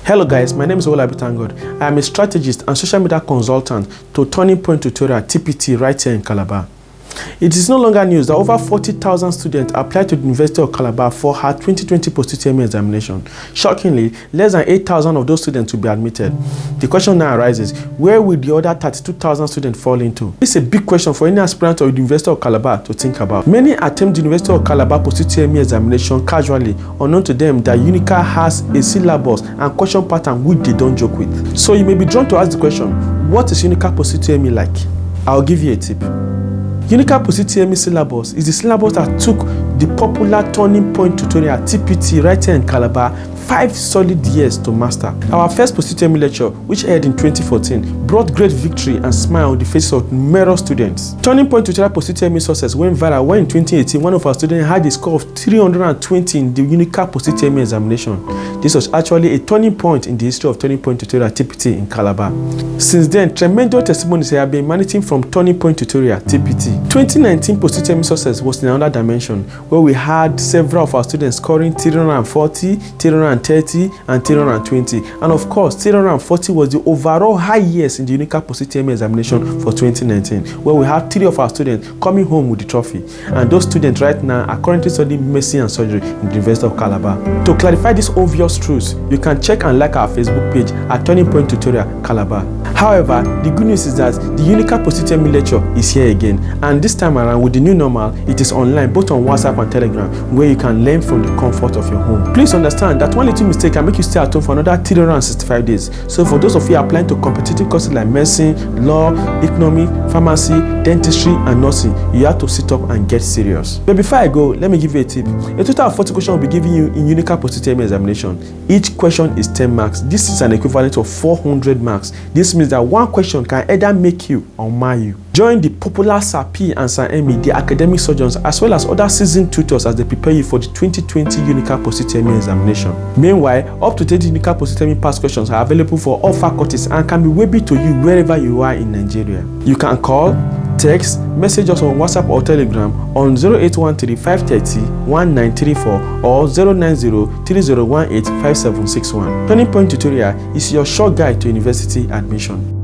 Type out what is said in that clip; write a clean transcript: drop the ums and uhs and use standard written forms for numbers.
Hello guys, my name is Tangod. I am a strategist and social media consultant to Turning Point Tutorial TPT right here in Calabar. It is no longer news that over 40,000 students applied to the University of Calabar for her 2020 post-UTME examination. Shockingly, less than 8,000 of those students will be admitted. The question now arises, where will the other 32,000 students fall into? This is a big question for any aspirant of the University of Calabar to think about. Many attempt the University of Calabar post-UTME examination casually, unknown to them that UNICA has a syllabus and question pattern which they don't joke with. So you may be drawn to ask the question, what is UNICA post-UTME like? I'll give you a tip. UNICA post-UTME syllabus is the syllabus that took the popular Turning Point Tutorial TPT right here in Calabar 5 solid years to master. Our first post-UTME lecture, which aired in 2014, brought great victory and smile on the faces of numerous students. Turning Point Tutorial post-UTME success went viral when in 2018 one of our students had a score of 320 in the UNICA post-UTME examination. This was actually a turning point in the history of Turning Point Tutorial TPT in Calabar. Since then, tremendous testimonies have been emanating from Turning Point Tutorial TPT. 2019 post-UTME success was in another dimension, where we had several of our students scoring 340, 330, and 320. And of course, 340 was the overall highest in the UNICA post-UTME examination for 2019, where we had 3 of our students coming home with the trophy. And those students right now are currently studying medicine and surgery in the University of Calabar. To clarify this obvious truths, you can check and like our Facebook page at Turning Point Tutorial Calabar. However, the good news is that the UNICA post-UTME lecture is here again, and this time around with the new normal, it is online both on WhatsApp and Telegram, where you can learn from the comfort of your home. Please understand that one little mistake can make you stay at home for another 365 days. So for those of you applying to competitive courses like medicine, law, economics, pharmacy, dentistry, and nursing, you have to sit up and get serious. But before I go, let me give you a tip. A total of 40 questions will be given you in UNICA post-UTME examination. Each question is 10 marks. This is an equivalent of 400 marks. This means that one question can either make you or mar you. Join the popular Sir P and Sir Emmy, the academic surgeons, as well as other seasoned tutors as they prepare you for the 2020 UNICA post-UTME examination. Meanwhile, up-to-date UNICA post-UTME past questions are available for all faculties and can be webbed to you wherever you are in Nigeria. You can call, text, message us on WhatsApp or Telegram on 0813 530 1934 or 090 3018 5761. Turning Point Tutorial is your short guide to university admission.